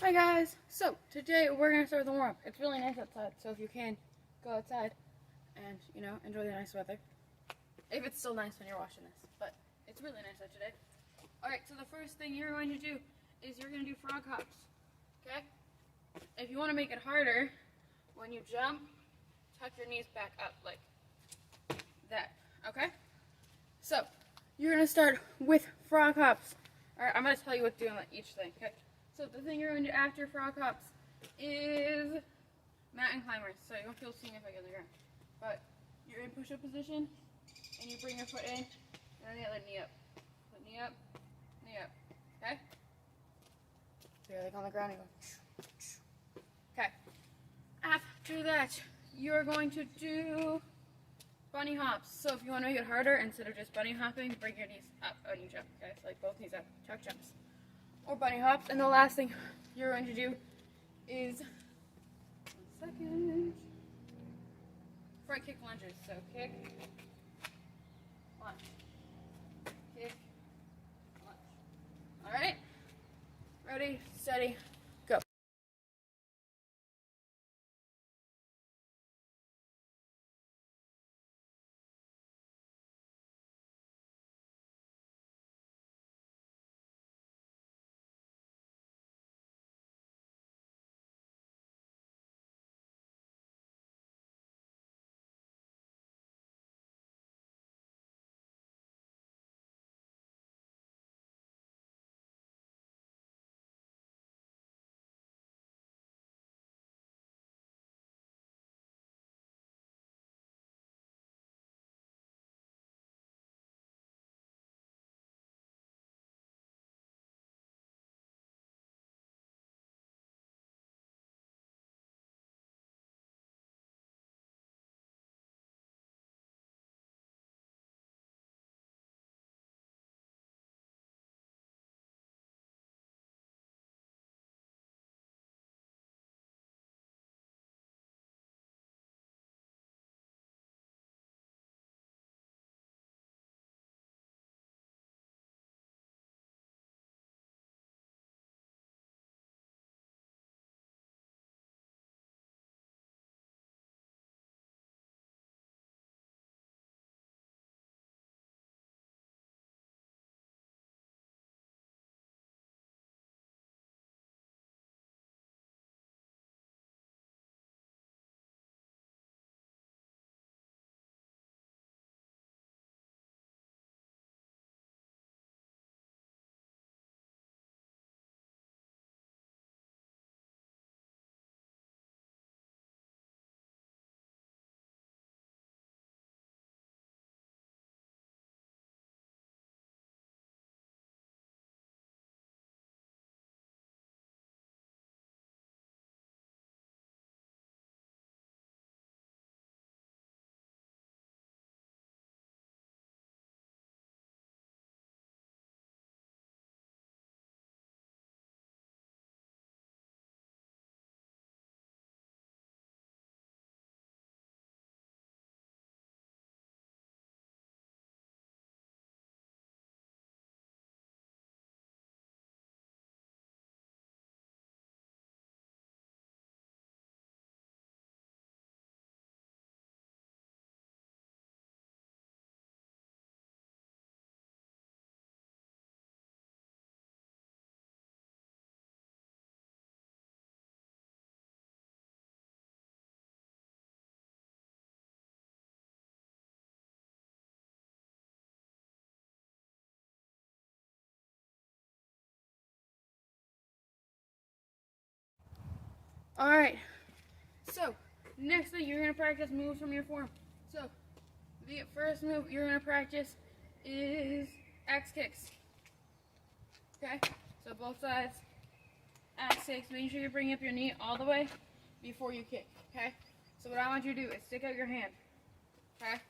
Hi guys, so today we're going to start with the warm-up. It's really nice outside, so if you can, go outside and, enjoy the nice weather. If it's still nice when you're watching this, but it's really nice out today. Alright, so the first thing you're going to do is you're going to do frog hops, okay? If you want to make it harder, when you jump, tuck your knees back up like that, okay? So, you're going to start with frog hops. Alright, I'm going to tell you what to do on each thing, okay? So the thing you're going to do after frog hops is mountain climbers. So you won't feel significant on the ground. But you're in push-up position, and you bring your foot in, and then the other knee up. Put knee up, okay? So you're like on the ground and you go. Okay. After that, you're going to do bunny hops. So if you want to make it harder, instead of just bunny hopping, bring your knees up when you jump, okay? So like both knees up, chuck jumps. Or bunny hops. And the last thing you're going to do is, front kick lunges. So kick, lunge, kick, lunge. Alright? Ready, steady, go. Alright, so next thing you're going to practice moves from your form. So the first move you're going to practice is axe kicks. Okay, so both sides, axe kicks. Make sure you bring up your knee all the way before you kick. Okay, so what I want you to do is stick out your hand. Okay,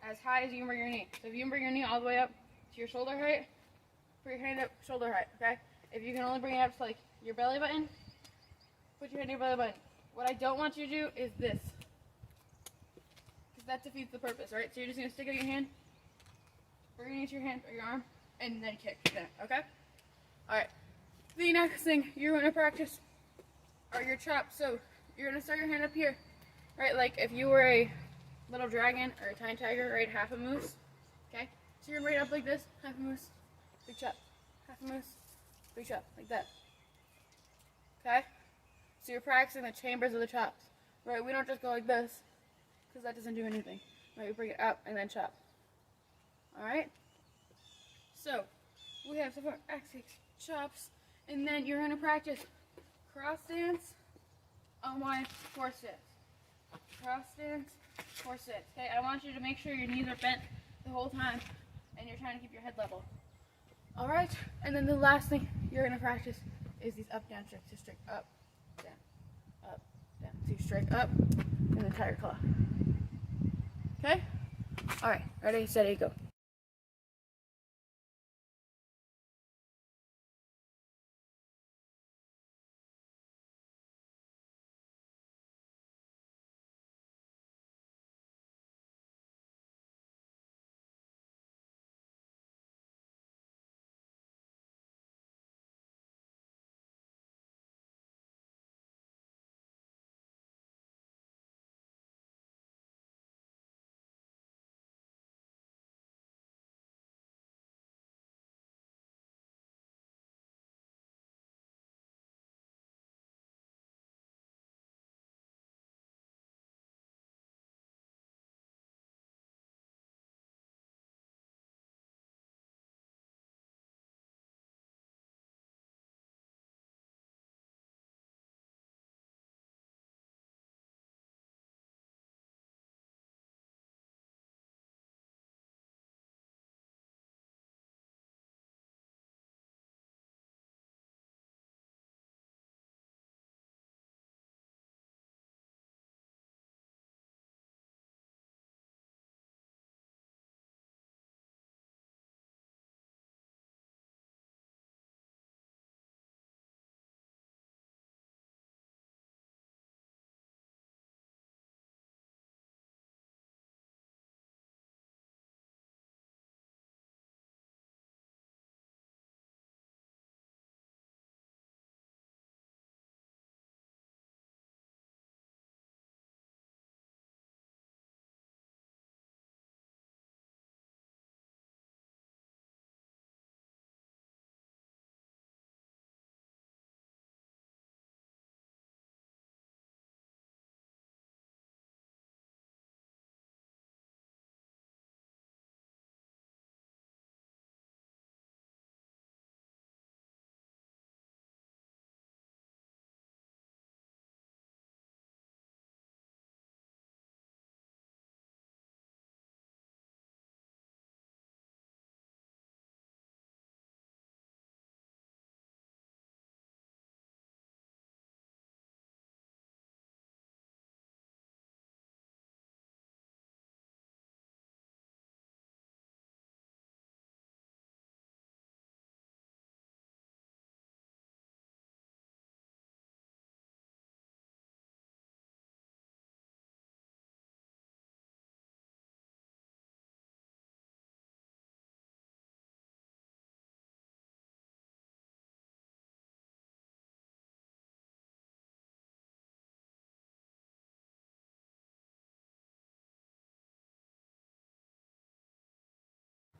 as high as you can bring your knee. So if you can bring your knee all the way up to your shoulder height, put your hand up shoulder height. Okay, if you can only bring it up to like your belly button, put your hand on your belly button. What I don't want you to do is this, because that defeats the purpose, right? So you're just going to stick out your hand, bring it to your hand or your arm, and then kick. Okay? Alright. The next thing you're going to practice are your chops. So you're going to start your hand up here, right? Like if you were a little dragon or a tiny tiger, right? Half a moose, okay? So you're right up like this, half a moose, big chop, half a moose, big chop, like that, okay? So you're practicing the chambers of the chops, right? We don't just go like this, because that doesn't do anything, right? We bring it up and then chop, all right? So we have some more axes, chops, and then you're going to practice cross stance, unwind, four sits. Cross stance, four sits. Okay, I want you to make sure your knees are bent the whole time and you're trying to keep your head level. Alright, and then the last thing you're going to practice is these up-down strikes. So strike up, down, up, down. So you strike up and then tiger claw. Okay? Alright, ready, steady, go.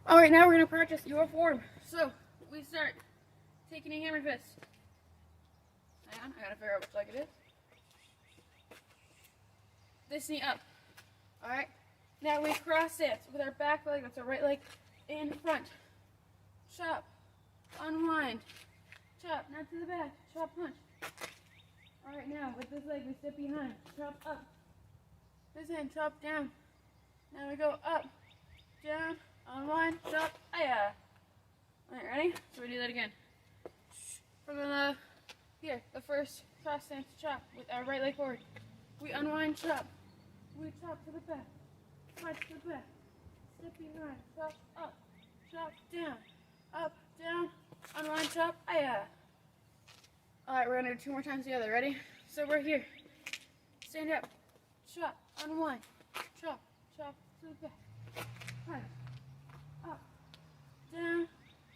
Alright, now we're going to practice your form. So, we start taking a hammer fist. Hang on, I gotta figure out which leg it is. This knee up. Alright, now we cross stance with our back leg, that's our right leg, in front. Chop, unwind, chop, not to the back, chop, punch. Alright, now with this leg we step behind, chop up. This hand, chop down. Now we go up, down, unwind, chop, aya. Alright, ready? So we do that again. From the first cross stance chop with our right leg forward. We unwind, chop. We chop to the back. Punch to the back. Step behind, chop up, chop down. Up, down, unwind, chop, aya. Alright, we're gonna do 2 more times together. Ready? So we're here. Stand up, chop, unwind, chop, chop to the back. Punch.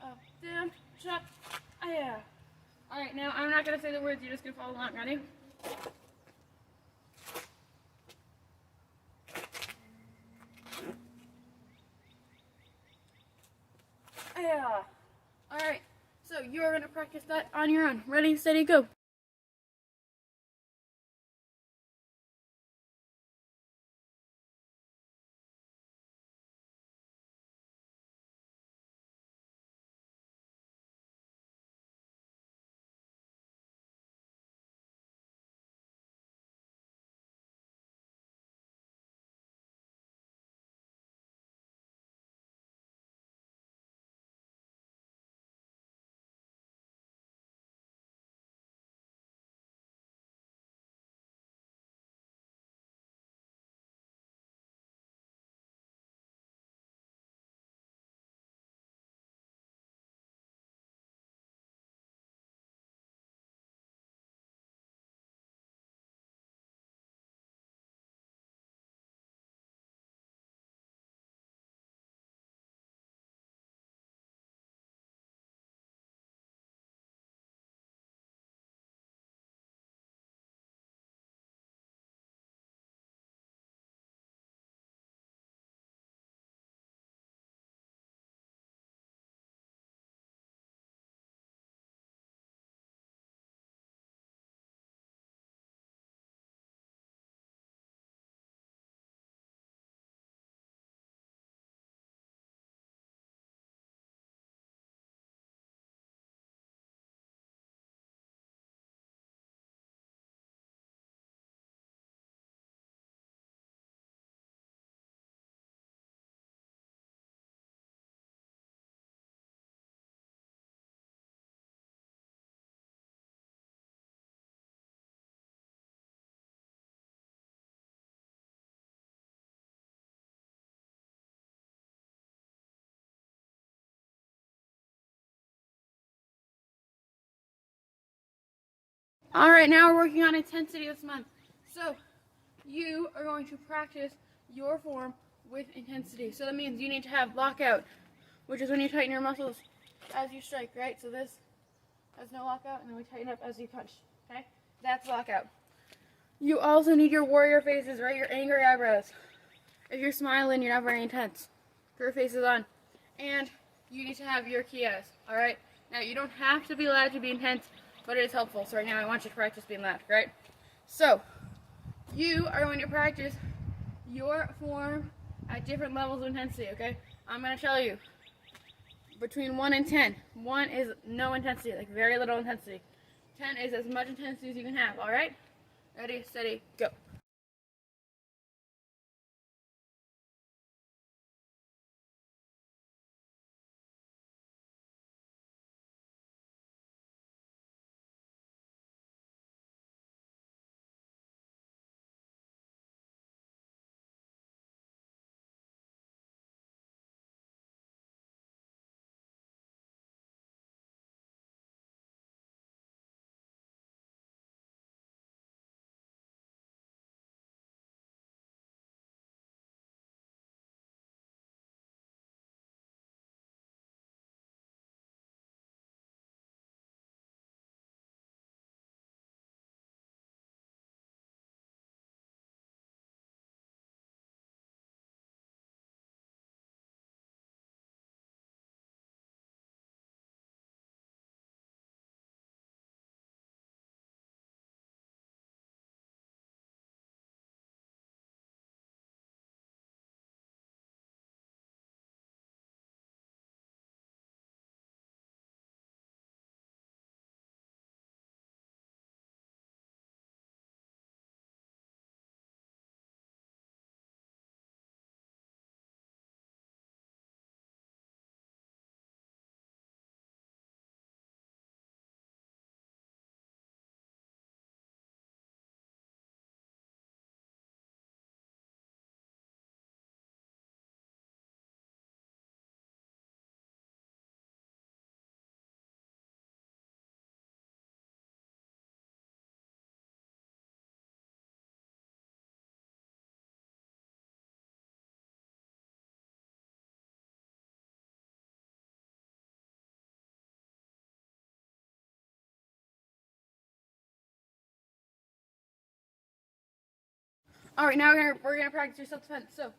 Up, down, chop, aya. Alright, now I'm not going to say the words, you're just going to follow along. Ready? Yeah. Alright, so you're going to practice that on your own. Ready, steady, go. Alright, now we're working on intensity this month. So, you are going to practice your form with intensity. So that means you need to have lockout, which is when you tighten your muscles as you strike, right? So this has no lockout, and then we tighten up as you punch, okay? That's lockout. You also need your warrior faces, right? Your angry eyebrows. If you're smiling, you're not very intense. Put your faces on. And you need to have your kias, alright? Now, you don't have to be loud to be intense, but it is helpful. So right now I want you to practice being loud, right? So, you are going to practice your form at different levels of intensity, okay? I'm going to tell you, between 1 and 10. 1 is no intensity, like very little intensity. 10 is as much intensity as you can have, alright? Ready, steady, go. All right, now we're gonna practice your self-defense. So,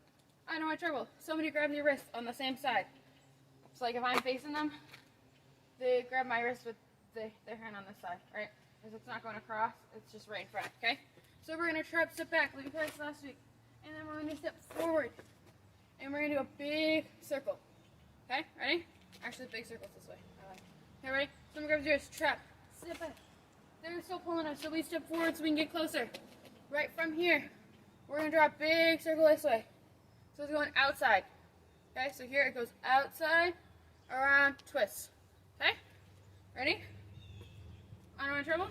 I know my trouble. Somebody grabs your wrist on the same side. So, like if I'm facing them, they grab my wrist with their hand on this side, right? Because it's not going across, it's just right in front, okay? So we're gonna try to step back like we practiced last week. And then we're gonna step forward. And we're gonna do a big circle. Okay, ready? Actually, big circles this way. Okay, ready? So I'm gonna grab your wrist, trap, step back. They're still pulling us, so we step forward so we can get closer. Right from here, we're gonna draw a big circle this way. So it's going outside. Okay, so here it goes outside, around, twist. Okay, ready? On my trouble,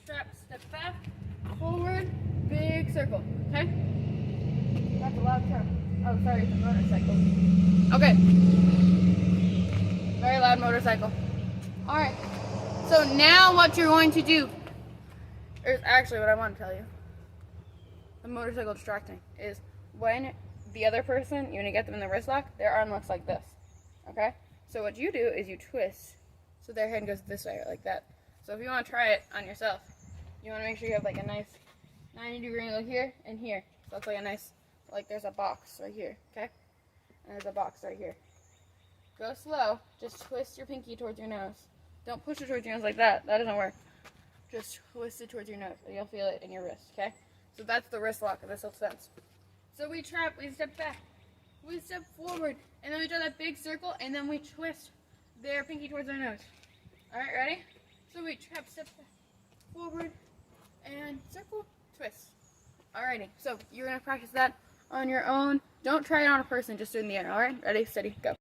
trap, step back, forward, big circle. Okay? That's a loud trap. Oh, sorry, it's a motorcycle. Okay. Very loud motorcycle. Alright. So now what you're going to do is actually what I want to tell you. The motorcycle distracting is when the other person, you want to get them in the wrist lock, their arm looks like this. Okay? So what you do is you twist so their hand goes this way, like that. So if you want to try it on yourself, you want to make sure you have like a nice 90-degree angle here and here. So it's like a nice, like there's a box right here, okay? And there's a box right here. Go slow. Just twist your pinky towards your nose. Don't push it towards your nose like that. That doesn't work. Just twist it towards your nose, and you'll feel it in your wrist, okay? So that's the wrist lock of the self-defense. So we trap, we step back, we step forward, and then we draw that big circle, and then we twist their pinky towards their nose. All right, ready? So we trap, step back, forward, and circle, twist. Alrighty, so you're gonna practice that on your own. Don't try it on a person, just do it in the air. All right, ready, steady, go.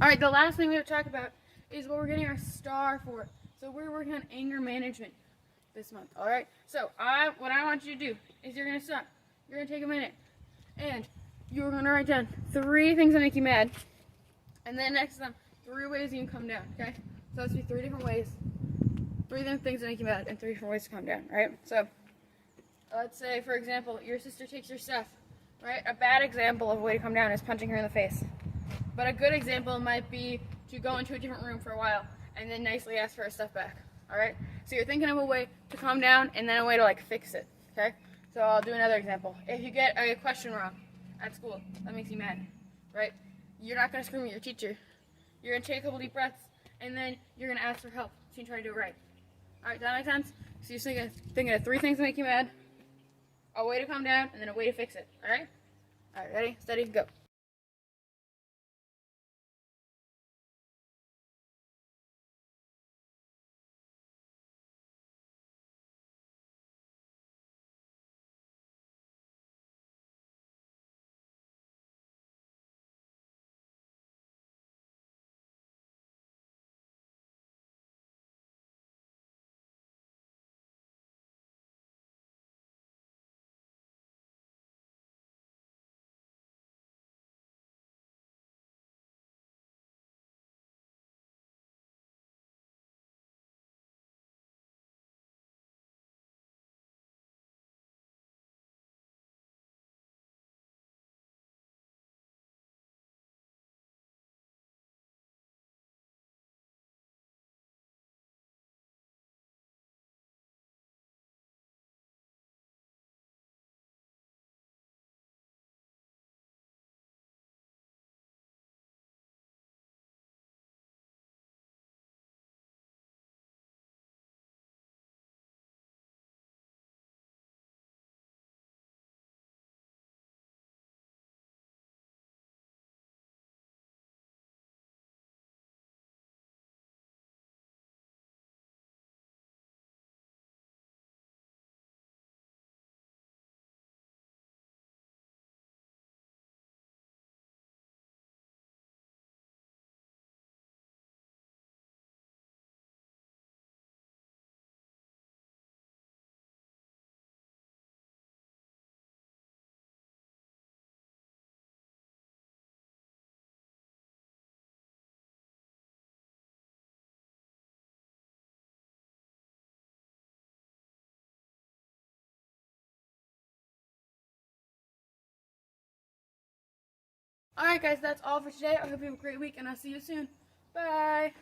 All right, the last thing we have to talk about is what we're getting our star for. So we're working on anger management this month. All right. So what I want you to do is you're gonna stop. You're gonna take a minute, and you're gonna write down 3 things that make you mad, and then next to them 3 ways you can calm down. Okay. So that's be 3 different ways, 3 different things that make you mad, and 3 different ways to calm down. Right. So let's say, for example, your sister takes your stuff. Right. A bad example of a way to calm down is punching her in the face. But a good example might be to go into a different room for a while and then nicely ask for her stuff back. Alright? So you're thinking of a way to calm down and then a way to like fix it. Okay? So I'll do another example. If you get a question wrong at school, that makes you mad. Right? You're not going to scream at your teacher. You're going to take a couple deep breaths and then you're going to ask for help so you can try to do it right. Alright, does that make sense? So you're thinking of 3 things that make you mad, a way to calm down, and then a way to fix it. Alright? Alright, ready, steady, go. Alright guys, that's all for today. I hope you have a great week and I'll see you soon. Bye!